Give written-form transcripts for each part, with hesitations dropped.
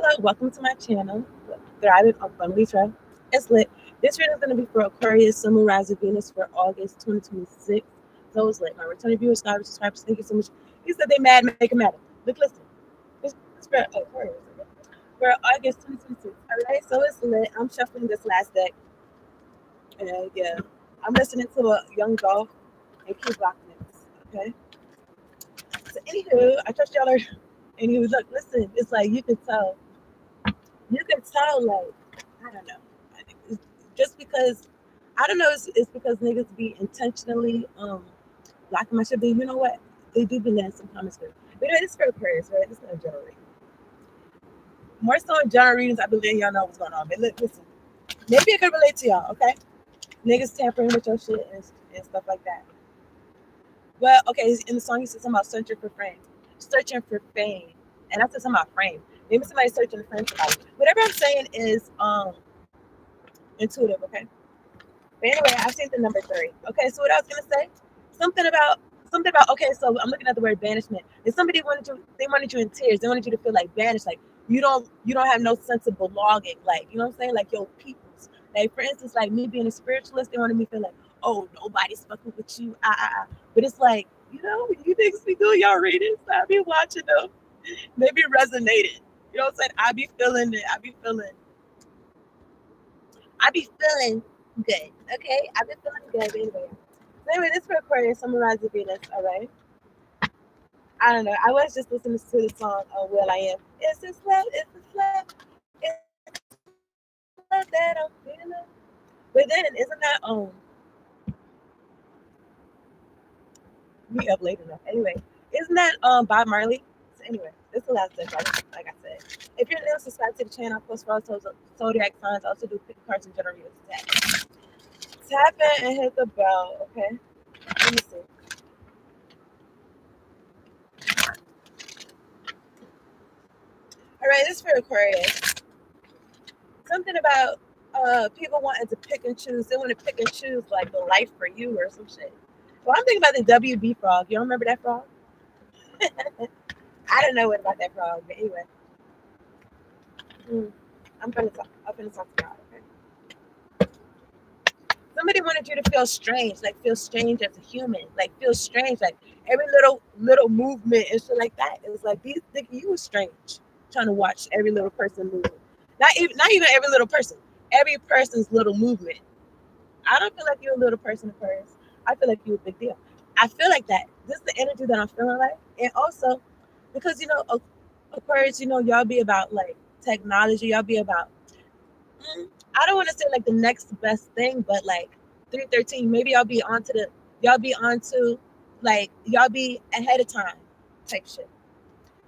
Hello, welcome to my channel, Thriving on Lisa. It's lit. This reading is going to be for Aquarius, Sun, Moon, Rising, Venus for August 2026. So it's lit. My returning viewers, subscribers, thank you so much. He said they mad, make it matter. Look, listen. It's for Aquarius. Okay? For August 2026. Alright, so it's lit. I'm shuffling this last deck. And yeah, I'm listening to a young golf and keep blocking it. Okay? So, anywho, I trust y'all are. Anywho, look, listen. It's like you can tell, like, I don't know. It's just because, I don't know, it's because niggas be intentionally blocking my shit. But you know what? They do be letting some comments through. But anyway, this is for Aquarius, right? This is not a general reading. More so in general readings, I believe y'all know what's going on. But look, listen, maybe it could relate to y'all, okay? Niggas tampering with your shit and stuff like that. Well, okay, in the song, he said something about searching for fame. Searching for fame. And I said something about frame. Maybe somebody's searching for fame for somebody. Whatever I'm saying is intuitive, okay? But anyway, I've seen the number 3. Okay, so what I was gonna say, something about okay, so I'm looking at the word banishment. If somebody wanted you in tears, they wanted you to feel like banished, like you don't have no sense of belonging, like you know what I'm saying, like your peoples. Like for instance, like me being a spiritualist, they wanted me to feel like, oh, nobody's fucking with you, But it's like, you niggas be doing y'all readings, I be watching them, maybe resonated. You know what I'm saying? I be feeling good. Okay, I've been feeling good anyway. So anyway, this for Aquarius, summarize the Venus. All right. I don't know. I was just listening to the song "Will I Am." It's this love. It's this love. It's this love that I'm feeling. But then, isn't that we up late enough? Anyway, isn't that Bob Marley? So anyway, this is the last thing. Like I said, if you're new, subscribe to the channel. I post for all zodiac signs. I also do pick cards and general readings. Tap in and hit the bell. Okay. Let me see. All right, this is for Aquarius. Something about people wanting to pick and choose. They want to pick and choose like the life for you or some shit. Well, I'm thinking about the WB frog. You don't remember that frog? I don't know what about that frog, but anyway, mm, I'm gonna talk about it. Okay? Somebody wanted you to feel strange, like feel strange as a human, like feel strange, like every little movement and shit like that. It was like these thinking you was strange, trying to watch every little person move. Not even every little person, every person's little movement. I don't feel like you're a little person at first. I feel like you're a big deal. I feel like that. This is the energy that I'm feeling like, and also because Aquarius, y'all be about like technology. Y'all be about I don't want to say like the next best thing, but like 313, maybe y'all be onto like y'all be ahead of time type shit.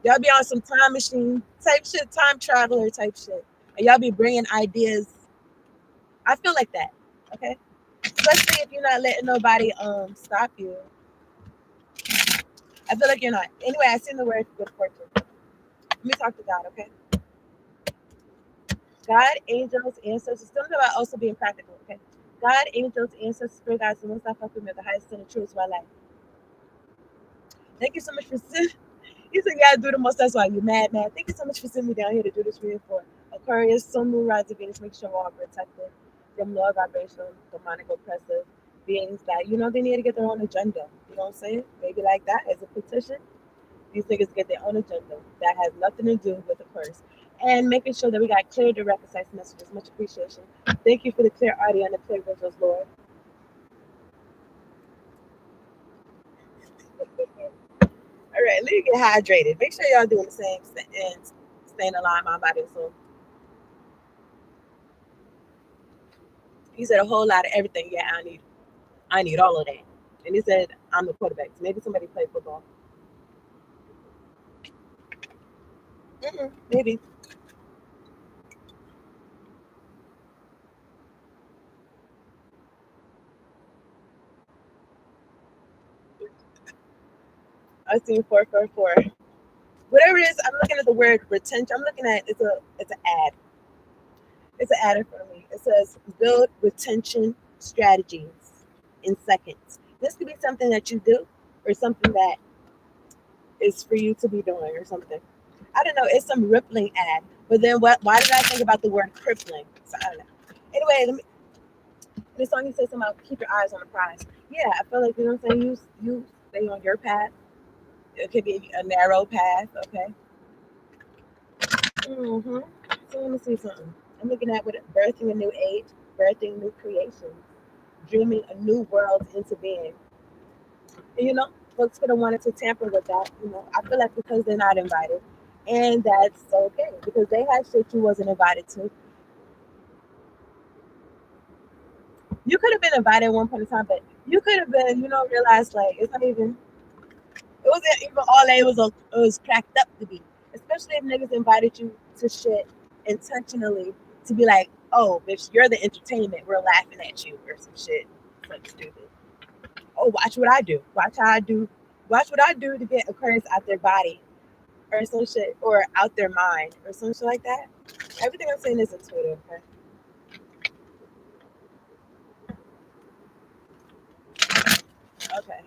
Y'all be on some time machine type shit, time traveler type shit, and y'all be bringing ideas. I feel like that. Okay, especially if you're not letting nobody stop you. I feel like you're not. Anyway, I seen the word good fortune. Let me talk to God. Okay, God, angels, ancestors. Something about also being practical. Okay, God, angels, ancestors, spirit guides, and most I fuck with me, the highest and the truest of my life. Thank you so much for sitting. You said you gotta do the most. That's why you mad, man. Thank you so much for sitting me down here to do this reading for Aquarius, Sun, Moon, Rising, Venus. Make sure we're all protected from low vibrational, demonic, oppressive beings that they need to get their own agenda. You know what I'm saying? Maybe like that as a petition. These niggas get their own agenda that has nothing to do with the curse. And making sure that we got clear, direct, concise messages. Much appreciation. Thank you for the clear audio and the clear visuals, Lord. All right, let me get hydrated. Make sure y'all doing the same and staying alive, my body and soul. He said a whole lot of everything. Yeah, I need all of that. And he said I'm the quarterback. So maybe somebody played football. Maybe. I seen 444. Whatever it is, I'm looking at the word retention. I'm looking at it's an ad. It's an ad in front of me. It says build retention strategies in seconds. This could be something that you do or something that is for you to be doing or something. I don't know. It's some rippling ad, But then what? Why did I think about the word crippling? So I don't know. Anyway, this song you said something about keep your eyes on the prize. Yeah, I feel like you know what I'm saying. You stay on your path. It could be a narrow path. Okay. Mm-hmm. So let me see something. I'm looking at what birthing a new age, birthing new creations, dreaming a new world into being. And, folks could have wanted to tamper with that. I feel like because they're not invited, and that's okay because they had shit you wasn't invited to. You could have been invited at one point in time, but you could have been, realized like it's not even. It wasn't even all that it was cracked up to be. Especially if niggas invited you to shit intentionally to be like, oh, bitch, you're the entertainment. We're laughing at you or some shit. Something stupid. Oh, watch what I do. Watch how I do. Watch what I do to get Aquarius out their body or some shit or out their mind or some shit like that. Everything I'm saying is intuitive. Okay.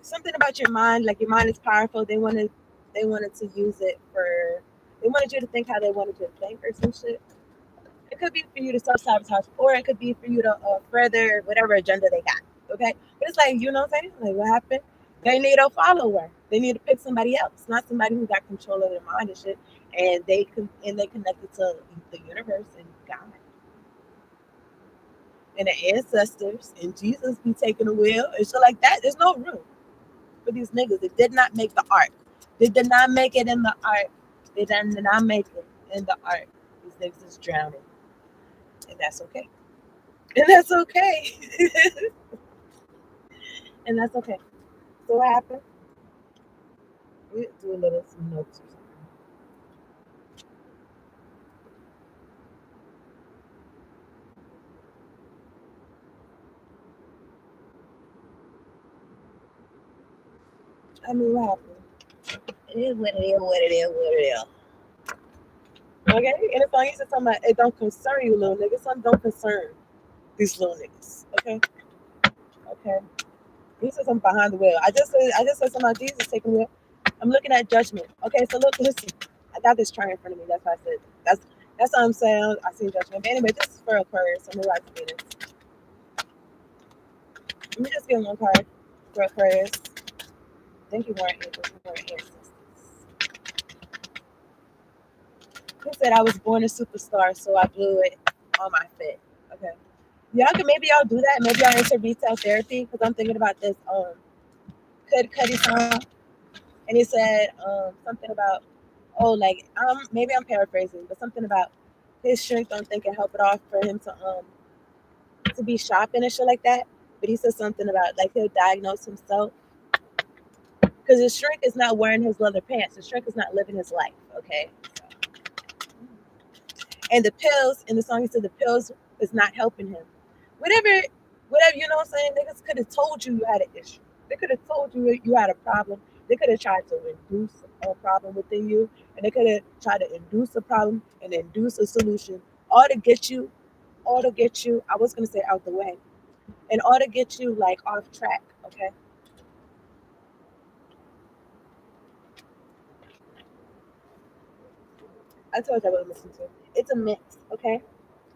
Something about your mind, like your mind is powerful. They wanted to use it for. They wanted you to think how they wanted you to think or some shit. It could be for you to self sabotage, or it could be for you to further whatever agenda they got. Okay, but it's like what I'm saying. Like what happened? They need a follower. They need to pick somebody else, not somebody who got control of their mind and shit. And they connected to the universe and God and the ancestors and Jesus be taking the wheel and shit like that. There's no room for these niggas. They did not make the art. They did not make it in the art. They did not make it in the art. These niggas is drowning, and that's okay. And that's okay. And that's okay. So what happened? We do a little some notes or something. I mean, what happened? It is what it is. What it is. What it is. Okay, and if I used to talk about it, don't concern you, little niggas. Some don't concern these little niggas. Okay, okay. You said something behind the wheel. I just said something about Jesus taking the wheel. I'm looking at judgment. Okay, so look, listen. I got this chart in front of me. That's why I said that's what I'm saying. I see judgment. But anyway, this is for Aquarius. I'm gonna write to Venus. Let me just get one card for Aquarius. Thank you, Warren Angels, for Warren Ancestors. Who said I was born a superstar, so I blew it on my fit? Okay. Maybe y'all do that. Maybe y'all enter retail therapy because I'm thinking about this. Could Cuddy song, and he said something about like maybe I'm paraphrasing, but something about his strength don't think it help it off for him to be shopping and shit like that. But he said something about like he'll diagnose himself because his shrink is not wearing his leather pants. His shrink is not living his life. Okay. And the pills in the song, he said the pills is not helping him. Whatever, what I'm saying? Niggas could have told you had an issue. They could have told you had a problem. They could have tried to induce a problem within you, and they could have tried to induce a problem and induce a solution, all to get you, I was gonna say out the way, and all to get you like off track. Okay. I told you I would listen to. It's a mix. Okay.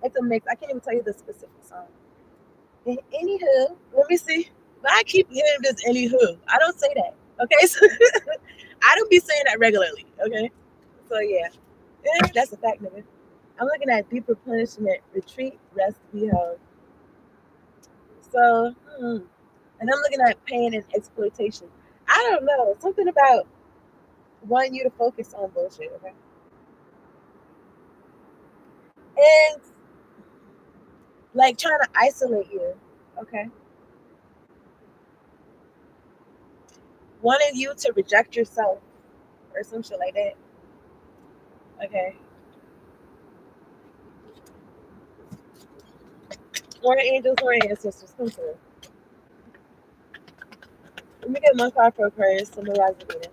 It's a mix. I can't even tell you the specific song. Anywho, let me see. But I keep hearing this anywho. I don't say that. Okay, so I don't be saying that regularly. Okay, so yeah, that's a fact, nigga. I'm looking at deep replenishment, retreat, rest, behold. So, and I'm looking at pain and exploitation. I don't know something about wanting you to focus on bullshit. Okay, and like trying to isolate you. Okay, wanting you to reject yourself or some shit like that. Okay. More angels, more ancestors. Come through. Let me get one card for Aquarius. Summarize the reading.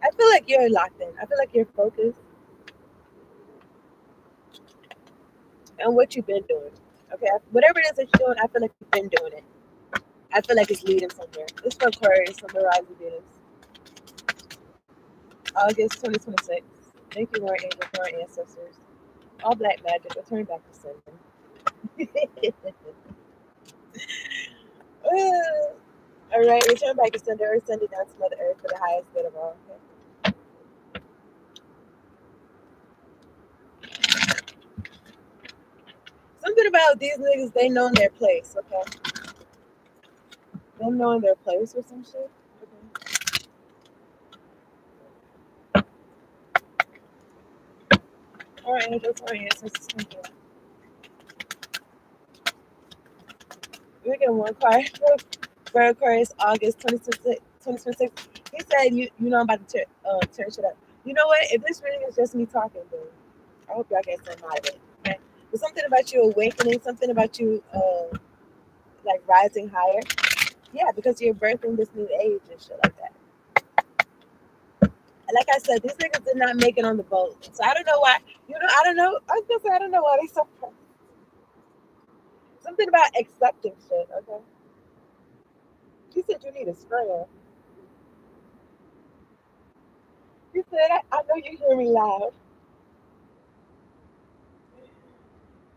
I feel like you're locked in. I feel like you're focused on what you've been doing. Okay, whatever it is that you're doing, I feel like you've been doing it. I feel like it's leading somewhere. It's for Aquarius, some rising Venus. August 2026. Thank you, Lord Angel, for our ancestors. All black magic, return back to sender. All right, return back to sender or send it down to Mother Earth for the highest good of all. Okay? Something about these niggas, they know their place, okay? Them knowing their place or some shit. Okay. All right, angels, all right, ancestors, thank you. We get one card for Aquarius, August 2026. He said, you know I'm about to turn shit up. You know what? If this reading is just me talking, dude, I hope y'all get something out of it. Okay? There's something about you awakening, something about you like rising higher. Yeah, because you're birthing this new age and shit like that. And like I said, these niggas did not make it on the boat. So I don't know why. I don't know. I was gonna say I don't know why they so proud. Something about accepting shit, okay? She said you need a sprayer. She said, I know you hear me loud.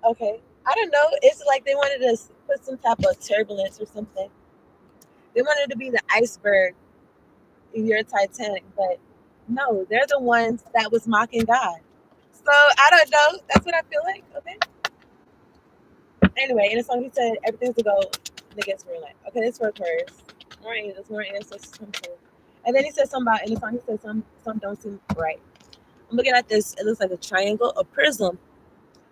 Okay. I don't know. It's like they wanted to put some type of turbulence or something. They wanted to be the iceberg in your Titanic, but no, they're the ones that was mocking God. So I don't know. That's what I feel like. Okay. Anyway, in the song he said everything's a go, niggas green light. Okay, this for Aquarius. More angels, more ancestors come through. And then he said something about in the song he said some don't seem right. I'm looking at this, it looks like a triangle, a prism,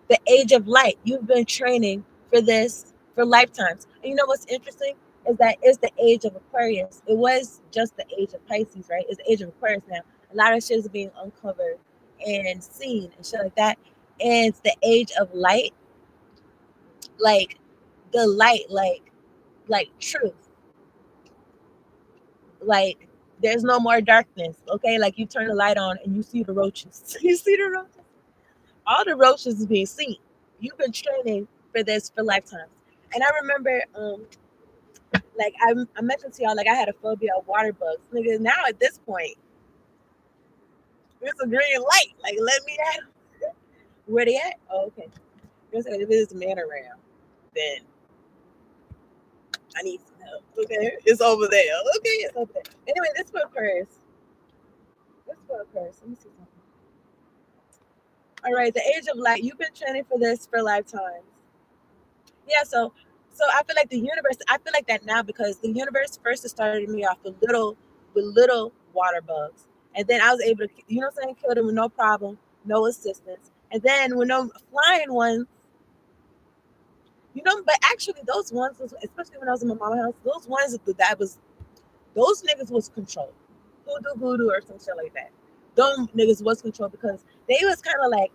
the age of light. You've been training for this for lifetimes. And you know what's interesting is that it's the age of Aquarius. It was just the age of Pisces, right? It's the age of Aquarius now. A lot of shit is being uncovered and seen and shit like that. And it's the age of light, like the light, like truth. Like there's no more darkness. Okay, like you turn the light on and you see the roaches. You see the roaches. All the roaches is being seen. You've been training for this for lifetimes. And I remember, like I mentioned to y'all, like I had a phobia of water bugs. Nigga, now at this point, it's a green light. Like let me at 'em. Where they at? Oh, okay. If there's a man around, then I need some help. Okay, it's over there. Okay, it's over there. Anyway, this for Aquarius. This for Aquarius. Let me see something. All right, the age of light. You've been training for this for lifetimes. Yeah, so I feel like the universe. I feel like that now because the universe first started me off with little water bugs, and then I was able to, you know what I'm saying, kill them with no problem, no assistance. And then when no flying ones, but actually those ones, especially when I was in my mama's house, those ones that was those niggas was controlled, hoodoo or some shit like that. Them niggas was controlled because they was kind of like,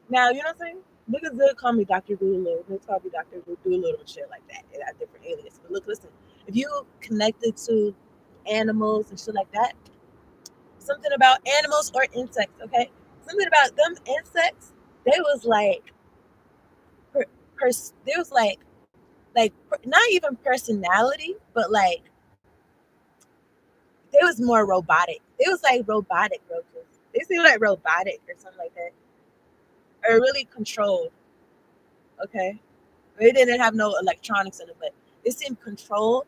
now you know what I'm saying. Niggas did call me Dr. Doolittle. They call me Dr. Doolittle and shit like that. They got different aliases. But look, listen, if you connected to animals and shit like that, something about animals or insects, okay? Something about them insects, they was like, there was like not even personality, but like they was more robotic. It was like robotic roaches. They seemed like robotic or something like that, or really controlled. Okay, they didn't have no electronics in it, but it seemed controlled.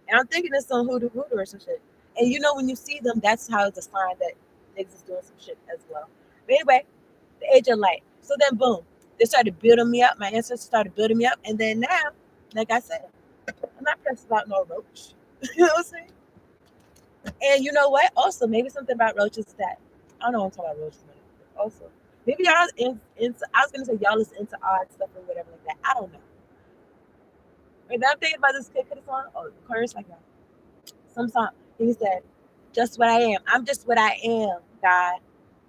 And I'm thinking it's some hoodoo or some shit. And when you see them, that's how it's a sign that niggas is doing some shit as well. But anyway, the age of light. So then, boom, they started building me up. My ancestors started building me up, and then now, like I said, I'm not pressed about no roach. You know what I'm saying? And you know what? Also, maybe something about roaches is that I don't know what I'm talking about roaches. Also, maybe y'all into. I was gonna say y'all is into odd stuff or whatever like that. I don't know. And I'm thinking about this kid could have song. Oh, the chorus like that. Some song. He said, "Just what I am. I'm just what I am, God.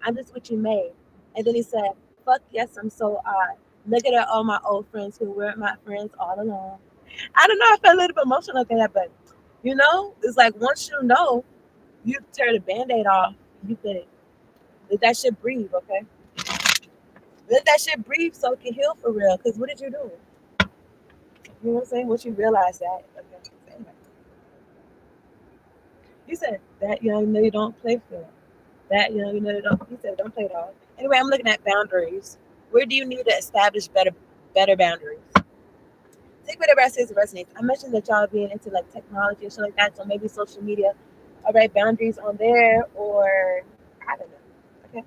I'm just what you made." And then he said, "Fuck yes, I'm so odd. Look at all my old friends who weren't my friends all along." I don't know. I felt a little bit emotional at that, but it's like once you tear the band-aid off, you can let that shit breathe, okay? Let that shit breathe so it can heal for real. Because what did you do? You know what I'm saying? Once you realize that, okay. He said that young nigga don't play fair. That young nigga don't. He said don't play dog. Anyway, I'm looking at boundaries. Where do you need to establish better boundaries? Take whatever I say as resonates. I mentioned that y'all being into like technology or something like that, so maybe social media. All right, boundaries on there, or I don't know. Okay,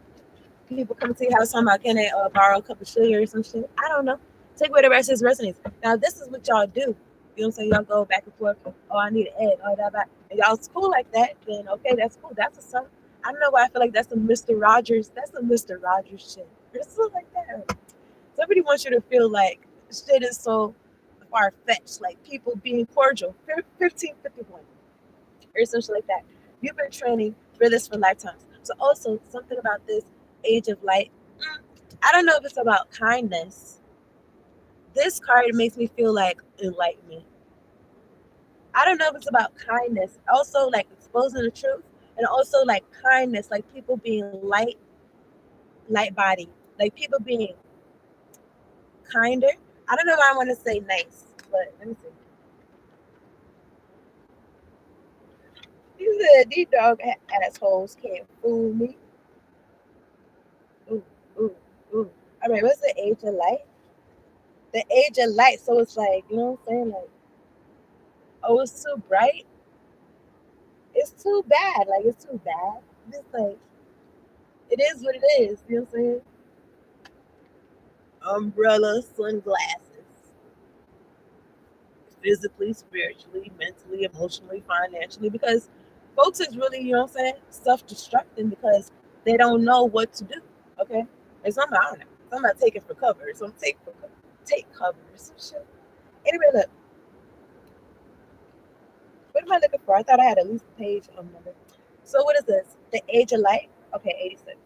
people come to your house talking about can they borrow a cup of sugar or some shit. I don't know. Take whatever I say as resonates. Now this is what y'all do. You know what I'm saying? Y'all go back and forth. Oh, I need an egg. Oh, that. And y'all's cool like that. Then okay, that's cool. That's a son. I don't know why I feel like that's some Mr. Rogers. That's some Mr. Rogers shit. It's something like that. Somebody wants you to feel like shit is so far fetched, like people being cordial. 1551 or something like that. You've been training for this for lifetimes. So also something about this age of light. I don't know if it's about kindness. This card makes me feel like enlightenment. I don't know if it's about kindness. Also like exposing the truth, and also like kindness, like people being light body, like people being kinder. I don't know why I want to say nice, but let me see. These dog assholes can't fool me. Ooh, ooh, ooh. All right, what's the age of light? The age of light. So it's like, you know what I'm saying? Like, oh, it's too bright. It's too bad. Like, it's too bad. It's like, it is what it is. You know what I'm saying? Umbrella, sunglasses. Physically, spiritually, mentally, emotionally, financially. Because folks is really, you know what I'm saying, self-destructing because they don't know what to do. Okay? And some I don't know. Some about taking for cover. Some take cover. Some shit. Anyway, look, what am I looking for? I thought I had at least a page on number. So what is this? The age of light? Okay, 86.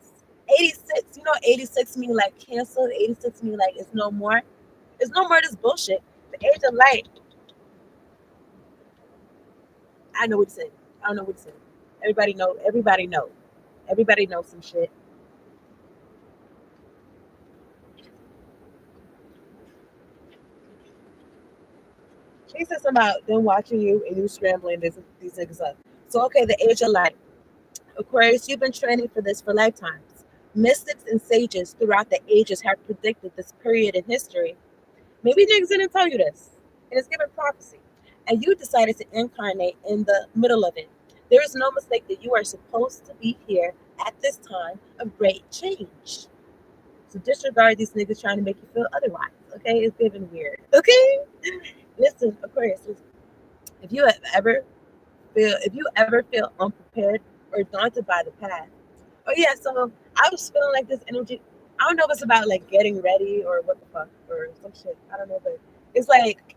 86, you know 86 mean like canceled. 86 mean like it's no more. It's no more of this bullshit. The age of light, I know what to say. I don't know what to say. Everybody know. Everybody know. Everybody knows some shit. She said something about them watching you and you scrambling these niggas up. So okay, the age of light. Aquarius, you've been training for this for lifetimes. Mystics and sages throughout the ages have predicted this period in history. Maybe niggas didn't tell you this. And it's given prophecy. And you decided to incarnate in the middle of it. There is no mistake that you are supposed to be here at this time of great change. So disregard these niggas trying to make you feel otherwise. Okay? It's giving weird. Okay? Listen, Aquarius, if you have ever if you ever feel unprepared or daunted by the path. Oh yeah, so I was feeling like this energy. I don't know if it's about like getting ready or what the fuck or some shit. I don't know, but it's like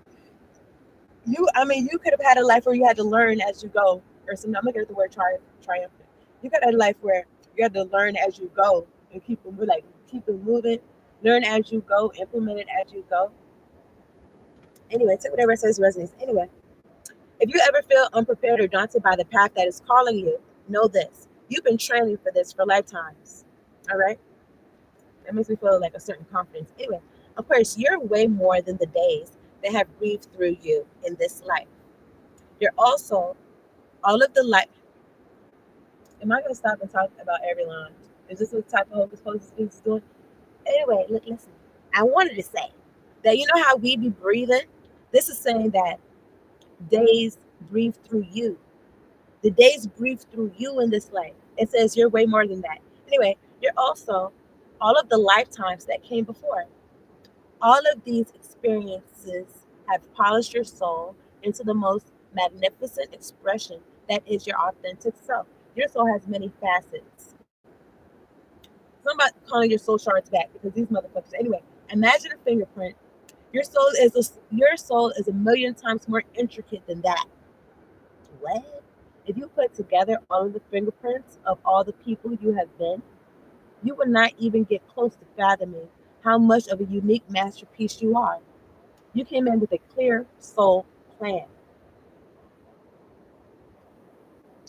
you. I mean, you could have had a life where you had to learn as you go, or something. I'm looking at the word triumphant. You could have had a life where you had to learn as you go and keep it moving, learn as you go, implement it as you go. Anyway, take whatever says resonates. Anyway, if you ever feel unprepared or daunted by the path that is calling you, know this. You've been training for this for lifetimes. All right? That makes me feel like a certain confidence. Anyway, of course, you're way more than the days that have breathed through you in this life. You're also all of the life. Am I going to stop and talk about every line? Is this what type of hocus pocus is doing? Anyway, look, listen. I wanted to say that you know how we be breathing? This is saying that days breathe through you. The days breathe through you in this life. It says you're way more than that. Anyway, you're also all of the lifetimes that came before. All of these experiences have polished your soul into the most magnificent expression that is your authentic self. Your soul has many facets. Somebody calling your soul shards back because these motherfuckers. Anyway, imagine a fingerprint. Your soul is a million times more intricate than that. What? If you put together all of the fingerprints of all the people you have been, you would not even get close to fathoming how much of a unique masterpiece you are. You came in with a clear soul plan.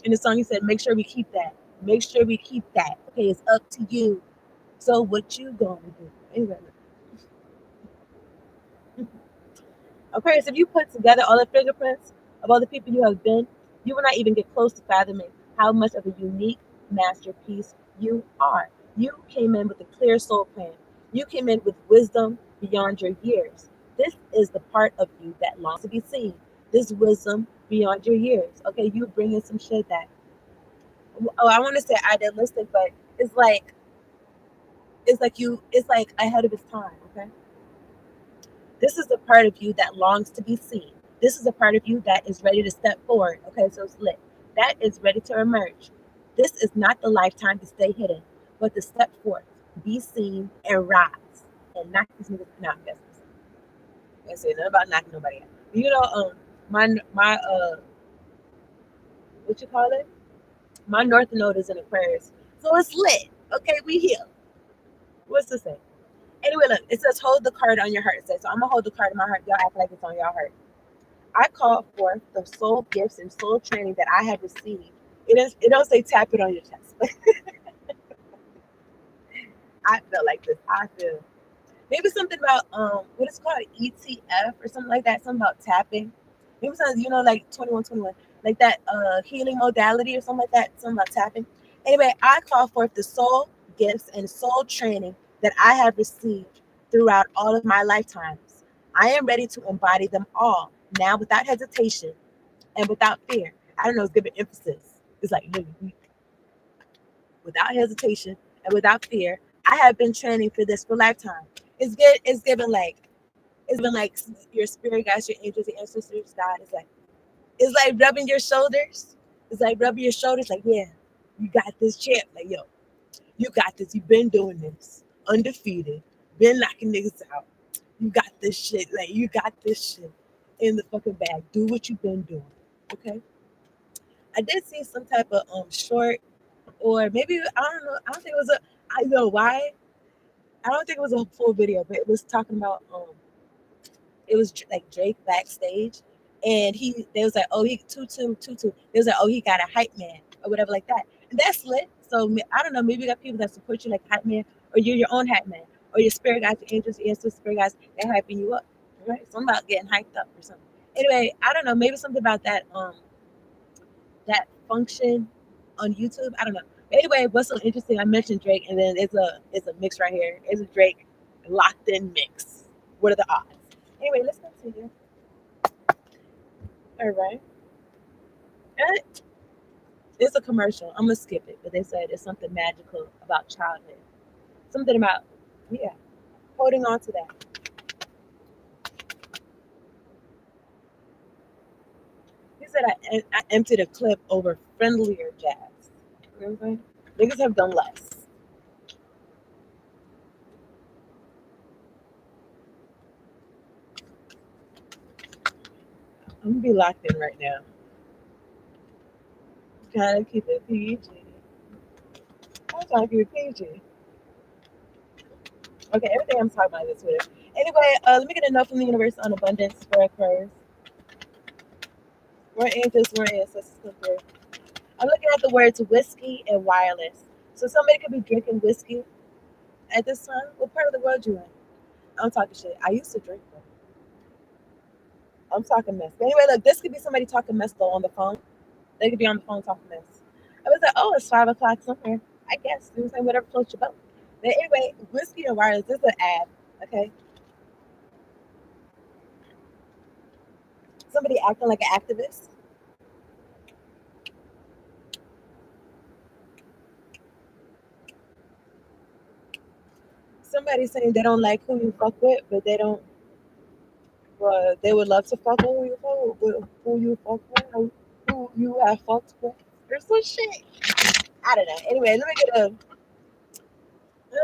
In the song, you said, make sure we keep that. Make sure we keep that. Okay, it's up to you. So what you gonna do? Anyway, okay, so if you put together all the fingerprints of all the people you have been, You will not even get close to fathoming how much of a unique masterpiece you are. You came in with a clear soul plan. You came in with wisdom beyond your years. This is the part of you that longs to be seen. This wisdom beyond your years. Okay, you bring in some shit that, oh, I want to say idealistic, but it's like it's like ahead of its time. Okay, this is the part of you that longs to be seen. This is a part of you that is ready to step forward. Okay, so it's lit. That is ready to emerge. This is not the lifetime to stay hidden, but to step forth, be seen, and rise. And knock these niggas not business. I ain't say nothing about knocking nobody out. You know, my what you call it? My North Node is in Aquarius. So it's lit. Okay, we here. What's to say? Anyway, look, it says hold the card on your heart. It says, so I'm gonna hold the card in my heart. Y'all act like it's on your heart. I call forth the soul gifts and soul training that I have received. It don't say tap it on your chest, but I feel like this. I feel maybe something about what is called ETF or something like that. Something about tapping. Maybe something, you know, like 2121, like that healing modality or something like that. Something about tapping. Anyway, I call forth the soul gifts and soul training that I have received throughout all of my lifetimes. I am ready to embody them all now without hesitation and without fear. I don't know, it's giving emphasis. It's like without hesitation and without fear. I have been training for this for lifetime. It's good. It's been like your spirit guides, your angels, your ancestors, God. It's like rubbing your shoulders. It's like rubbing your shoulders. Like, yeah, you got this, champ. Like, yo, you got this. You've been doing this, undefeated. Been knocking niggas out. You got this shit. Like, you got this shit in the fucking bag. Do what you've been doing. Okay. I did see some type of short, or maybe I don't know. I don't think it was a. I know why. I don't think it was a full video, but it was talking about it was like Drake backstage, and they was like, oh, he tutu. It was like, oh, he got a hype man or whatever like that, and that's lit. So I don't know. Maybe you got people that support you like hype man, or you're your own hype man, or your spirit guides, your angels, your ancestors, spirit guides, they're hyping you up, right? Something about getting hyped up or something. Anyway, I don't know. Maybe something about that function on YouTube. I don't know. But anyway, what's so interesting? I mentioned Drake, and then it's a mix right here. It's a Drake locked in mix. What are the odds? Anyway, let's continue. All right. It's a commercial. I'm gonna skip it, but they said it's something magical about childhood. Something about, yeah, holding on to that. He said I emptied a clip over friendlier jazz. You know what I'm saying? Niggas have done less. I'm gonna be locked in right now. Trying to keep it PG. I'm trying to keep it PG. Okay, everything I'm talking about is Twitter. Anyway, let me get a note from the universe on abundance for Aquarius. More angels, more ancestors come through. I'm looking at the words whiskey and wireless. So somebody could be drinking whiskey at this time. What part of the world you in? I'm talking shit. I used to drink them. I'm talking mess. But anyway, look, this could be somebody talking mess though on the phone. They could be on the phone talking mess. I was like, oh, it's 5 o'clock somewhere. I guess. You know what I'm saying? Whatever floats your boat. But anyway, whiskey and wireless, this is an ad. Okay. Somebody acting like an activist. Somebody saying they don't like who you fuck with, but they don't. They would love to fuck with who you fuck with, who you have fucked with, or some shit. I don't know. Anyway, let me get a.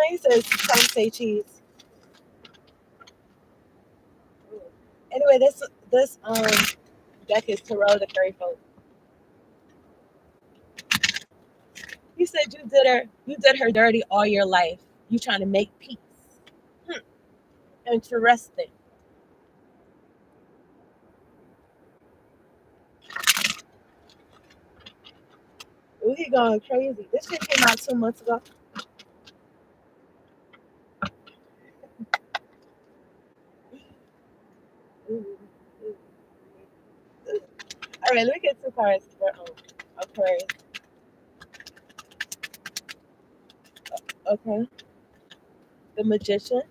He says, "Some say cheese." Anyway, this deck is Tarot the Fairy Folk. He said you did her dirty all your life. You trying to make peace. Hmm. Interesting. Ooh, he going crazy. This shit came out 2 months ago. Ooh, ooh, ooh. All right, let me get two cards for Aquarius. Okay, the Magician.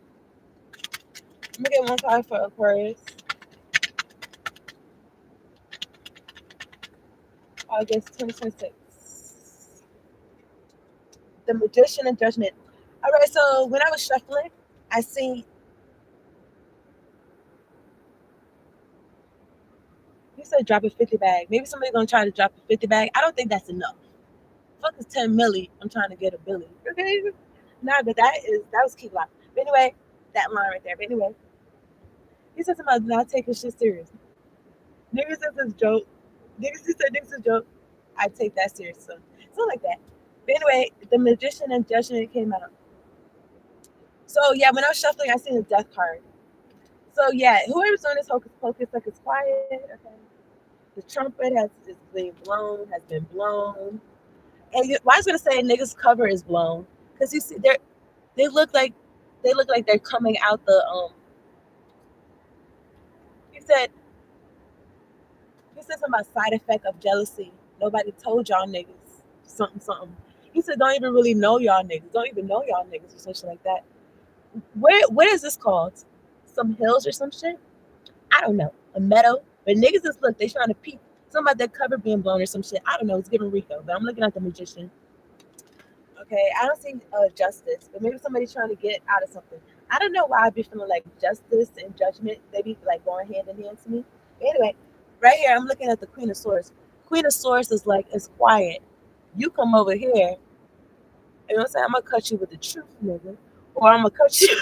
I'm gonna get one card for Aquarius. August 2026. The Magician and Judgment. All right, so when I was shuffling, I seen you said drop a 50 bag. Maybe somebody's gonna try to drop a 50 bag. I don't think that's enough. Fuck is 10 milli. I'm trying to get a billy. Okay. Nah, but that was key lock. But anyway, that line right there. But anyway, he said something about not taking shit serious. Niggas said this joke. Niggas just said niggas a joke. I take that serious. So something like that. But anyway, the Magician and Judgment came out. So yeah, when I was shuffling, I seen a death card. So yeah, whoever's doing this hocus pocus like it's quiet. Okay. The trumpet is being blown, has been blown. And I was gonna say niggas cover is blown because you see they look like they're coming out the he said he said something about side effect of jealousy. Nobody told y'all niggas something something. He said don't even really know y'all niggas. Don't even know y'all niggas or something like that. What is this called? Some hills or some shit? I don't know. A meadow. But niggas just look, they trying to peek. Something about that cover being blown or some shit. I don't know. It's giving Rico. But I'm looking at the Magician. Okay, I don't see justice, but maybe somebody's trying to get out of something. I don't know why I be feeling like justice and judgment, they be like going hand in hand to me. But anyway, right here, I'm looking at the Queen of Swords. Queen of Swords is like, it's quiet. You come over here, you know what I'm saying? I'm gonna cut you with the truth, nigga. Or I'm gonna cut you,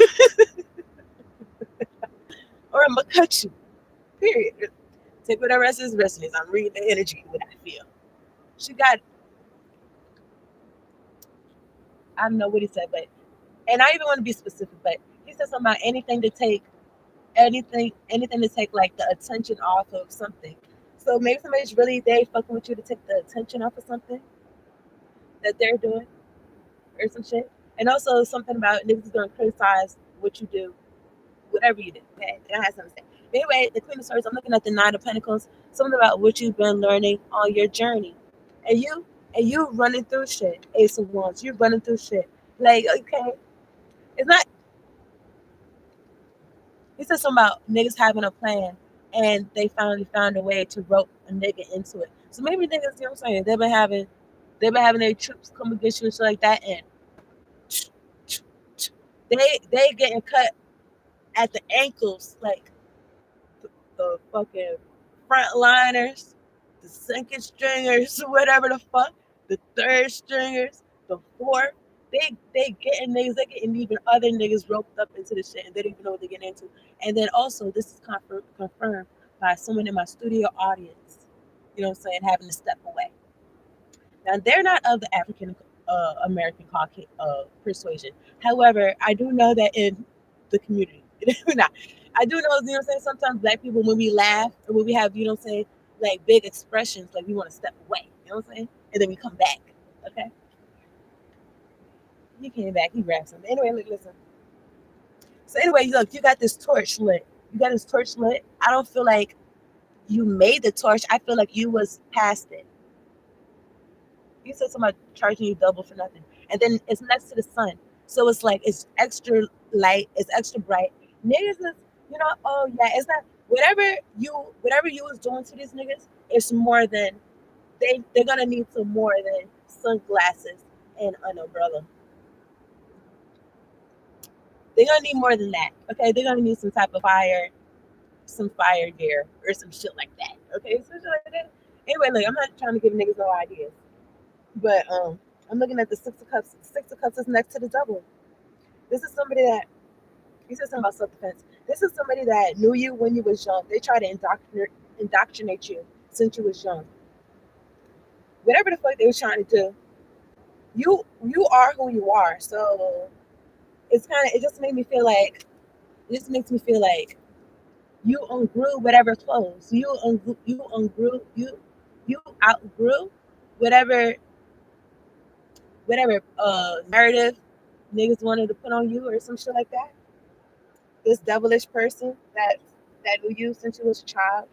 or I'm gonna cut you. Period. Take whatever else is resonance. I'm reading the energy, what I feel. She got, I don't know what he said, but, and I even want to be specific, but he said something about anything to take like the attention off of something. So maybe somebody's really they fucking with you to take the attention off of something that they're doing or some shit. And also something about niggas is gonna criticize what you do, whatever you do. Okay, and I have something to say. Anyway, the Queen of Swords. I'm looking at the Nine of Pentacles. Something about what you've been learning on your journey, and you running through shit. Ace of Wands. You're running through shit. Like okay, it's not. He said something about niggas having a plan and they finally found a way to rope a nigga into it. So maybe niggas, you know what I'm saying, they've been having their troops come against you and shit like that, and they getting cut at the ankles, like the fucking frontliners, the second stringers, whatever the fuck, the third stringers, the fourth. They getting niggas, they getting even other niggas roped up into the shit, and they don't even know what they're getting into. And then also, this is confirmed by someone in my studio audience. You know what I'm saying? Having to step away. Now they're not of the African American persuasion. However, I do know that in the community, not. I do know, you know what I'm saying. Sometimes black people, when we laugh or when we have, you know what I'm saying, like big expressions, like we want to step away. You know what I'm saying, and then we come back. Okay, he came back. He grabbed something. Anyway, look, listen. So anyway, look, you got this torch lit. You got this torch lit. I don't feel like you made the torch. I feel like you was past it. You said somebody charging you double for nothing, and then it's next to the sun, so it's like it's extra light, it's extra bright. Niggas is, oh yeah, it's not whatever you was doing to these niggas. It's more than they're gonna need some more than sunglasses and an umbrella. They're gonna need more than that. Okay, they're gonna need some type of some fire gear or some shit like that. Okay, so shit like that. Anyway, look, I'm not trying to give niggas no ideas. But I'm looking at the Six of Cups. Six of Cups is next to the double. This is somebody that you said something about self-defense. This is somebody that knew you when you was young. They try to indoctrinate you since you was young. Whatever the fuck they was trying to do, you are who you are. So it just made me feel like it just makes me feel like you ungrew whatever clothes. You outgrew whatever narrative niggas wanted to put on you or some shit like that. This devilish person that knew you since you was a child.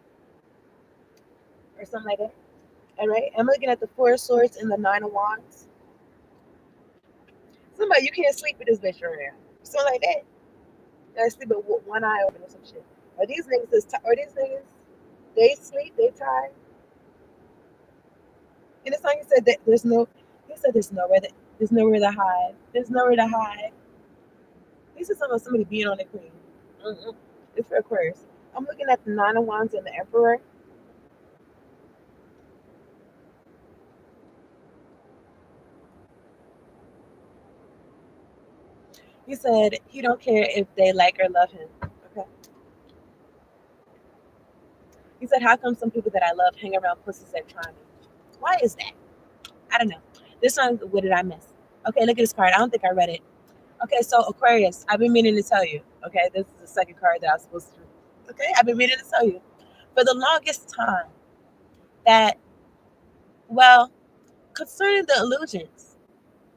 or something like that. All right. I'm looking at the Four of Swords and the Nine of Wands. Somebody, you can't sleep with this bitch right now. Something like that. You gotta sleep with one eye open or some shit. Are these niggas are these niggas, they sleep, they tired? In the song you said that you said there's nowhere to hide. There's nowhere to hide. You said something about somebody being on the queen. Mm-mm. It's for Aquarius. I'm looking at the Nine of Wands and the Emperor. He said he don't care if they like or love him. Okay. He said, how come some people that I love hang around pussies that try me? Why is that? I don't know. This one, what did I miss? Okay, look at this card. I don't think I read it. Okay, so Aquarius, I've been meaning to tell you. Okay, this is the second card that I was supposed to. Okay, I've been meaning to tell you. For the longest time, that, well, concerning the illusions,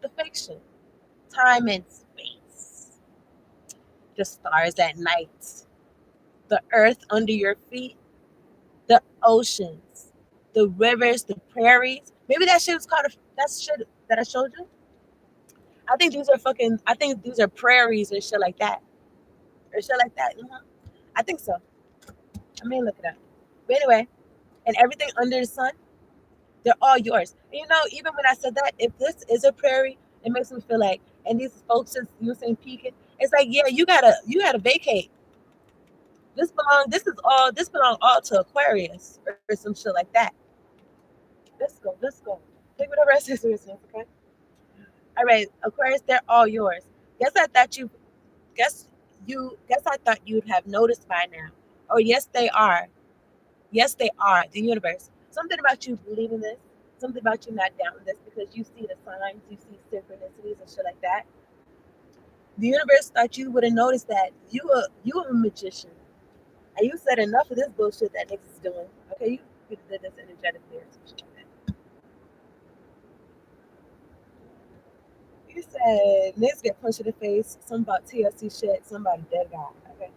the fiction, time and space, the stars at night, the earth under your feet, the oceans, the rivers, the prairies. Maybe that shit was called that shit that I showed you. I think these are fucking. I think these are prairies and shit like that, or shit like that. I think so. I may look it up. But anyway, and everything under the sun, they're all yours. And even when I said that, if this is a prairie, it makes me feel like, and these folks just saying peeking. It's like, yeah, you gotta vacate. This belong all to Aquarius or some shit like that. Let's go. Take whatever I say seriously, okay? All right, Aquarius, they're all yours. Guess I thought you guess I thought you'd have noticed by now. Oh yes, they are. Yes, they are. The universe. Something about you believing this, something about you not doubting this because you see the signs, you see synchronicities and shit like that. The universe thought you would have noticed that you a magician. And you said enough of this bullshit that niggas is doing. Okay, you did this energetically or some shit like that. You said niggas get punched in the face, some about TLC shit, somebody dead guy. Okay.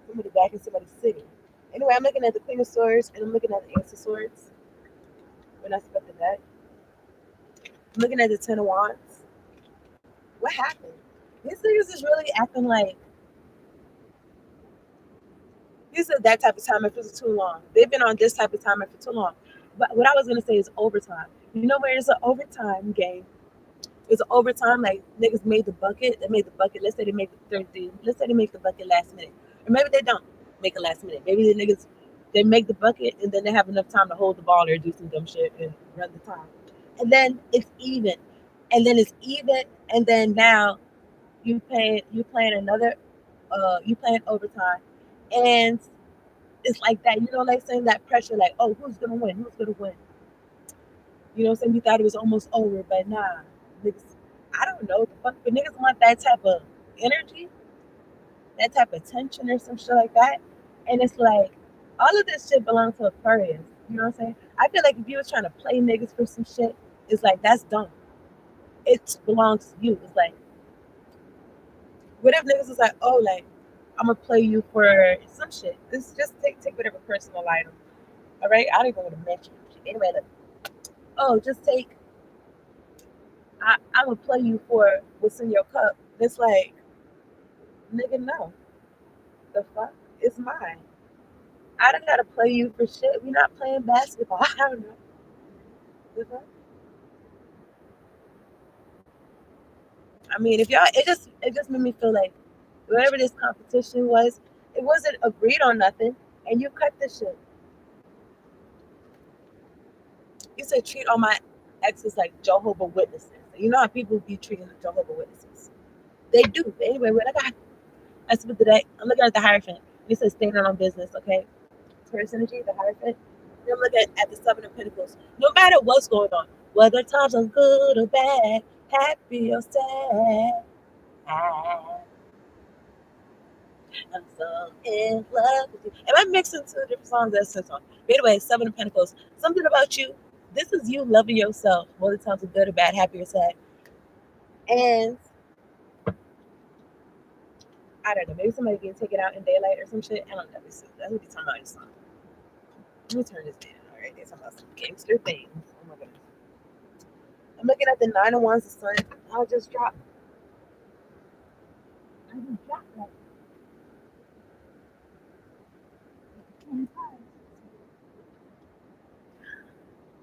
Somebody back in somebody's city. Anyway, I'm looking at the Queen of Swords and I'm looking at the Ace of Swords. We're not expecting that. I'm looking at the Ten of Wands. What happened? These niggas is really acting like this is that type of timer for too long. They've been on this type of timer for too long. But what I was gonna say is overtime. You know where it's an overtime game? It's an overtime, like niggas made the bucket. They made the bucket. Let's say they make the 30. Let's say they make the bucket last minute. Or maybe they don't make it last minute. Maybe the niggas they make the bucket and then they have enough time to hold the ball or do some dumb shit and run the time. And then it's even. And then it's even. And then now you playing another you playing overtime. And it's like that, like saying that pressure, like, oh, who's gonna win? Who's gonna win? You know what I'm saying? You thought it was almost over, but nah, niggas, I don't know what the fuck, but niggas want that type of energy, that type of tension or some shit like that. And it's like, all of this shit belongs to Aquarius. You know what I'm saying? I feel like if you was trying to play niggas for some shit, it's like, that's dumb. It belongs to you. It's like, what if niggas is like, oh, like, I'm gonna play you for some shit. This just take whatever personal item. All right, I don't even want to mention it. Anyway, look, oh, just take. I'm gonna play you for what's in your cup. It's like, nigga, no, the fuck, it's mine. I don't gotta play you for shit. We're not playing basketball. I don't know. The fuck? I mean, if y'all, it just made me feel like whatever this competition was, it wasn't agreed on nothing, and you cut the shit. You said treat all my exes like Jehovah Witnesses. You know how people be treating the Jehovah Witnesses. They do. Anyway, what I got, that's for today. I'm looking at the Hierophant. It says standing on business. Okay, Taurus energy, the Hierophant. Then I'm looking at the Seven of Pentacles. No matter what's going on, whether times are good or bad, happy or sad, I'm so in love with you. Am I mixing two different songs? That's the song. But anyway, Seven of Pentacles. Something about you. This is you loving yourself. Whether times are good or bad, happy or sad. And I don't know, maybe somebody can take it out in daylight or some shit. I don't know. That's what you're talking about in the song. Let me turn this down. right there talking about some gangster things. Oh my goodness. I'm looking at the nine of wands, the sun. I just dropped. I just dropped that.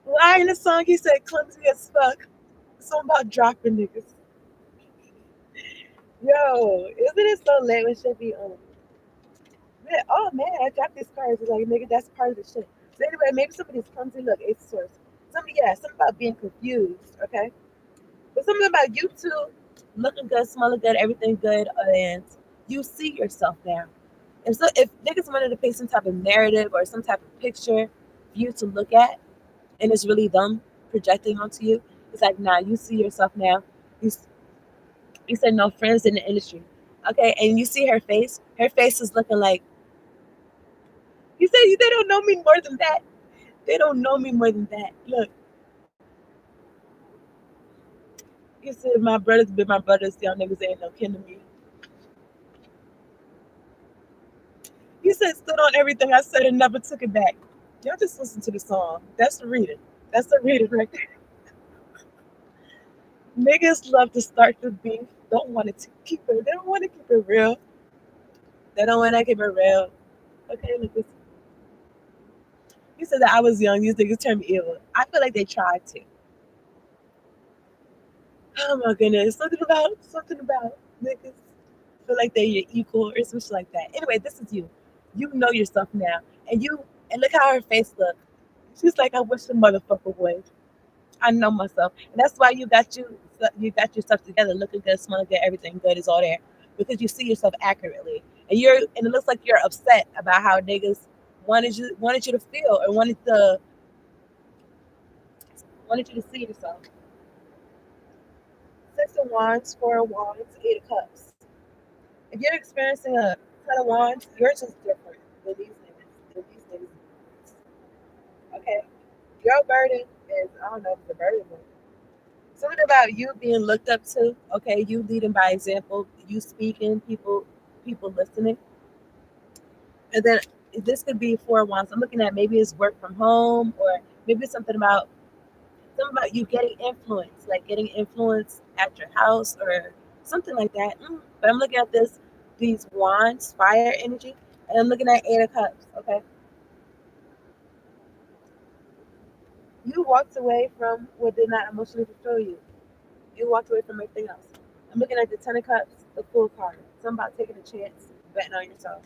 Why in the song he said clumsy as fuck? Something about dropping niggas. Yo, isn't it so late when shit be on? Yeah, oh man, I dropped this card. It's like nigga, that's part of the shit. So anyway, maybe somebody's clumsy. Look, it's source. Something about being confused. Okay, but something about you two looking good, smelling good, everything good, and you see yourself now. And so if niggas wanted to paint some type of narrative or some type of picture for you to look at, and it's really them projecting onto you, it's like, nah, you see yourself now. You you said no friends in the industry. Okay, and you see her face. Her face is looking like you said they don't know me more than that. They don't know me more than that. Look, you said my brothers been my brothers, y'all niggas ain't no kin to me. You said stood on everything I said and never took it back. Y'all just listen to the song. That's the reading. That's the reading right there. Niggas love to start the beef. Don't want it to keep it. They don't want to keep it real. They don't want to keep it real. Okay, look, this. You said that I was young. These niggas turned me evil. I feel like they tried to. Oh my goodness. Something about niggas feel like they're your equal or something like that. Anyway, this is you. You know yourself now. And look how her face look. She's like, I wish the motherfucker would. I know myself. And that's why you got yourself together, looking good, smelling good, everything good is all there. Because you see yourself accurately. And it looks like you're upset about how niggas wanted you to feel or wanted you to see yourself. Six of Wands, Four of Wands, Eight of Cups. If you're experiencing a Ten of Wands, yours is different than these niggas. Okay? Your burden is, I don't know if it's a burden, but something about you being looked up to, okay, you leading by example, you speaking, people listening. And then this could be Four of Wands. I'm looking at maybe it's work from home or maybe it's something about you getting influence, like getting influence at your house or something like that. But I'm looking at these wands, fire energy, and I'm looking at Eight of Cups. Okay, you walked away from what did not emotionally fulfill you. You walked away from everything else. I'm looking at the Ten of Cups, the Fool card. Something about taking a chance, betting on yourself.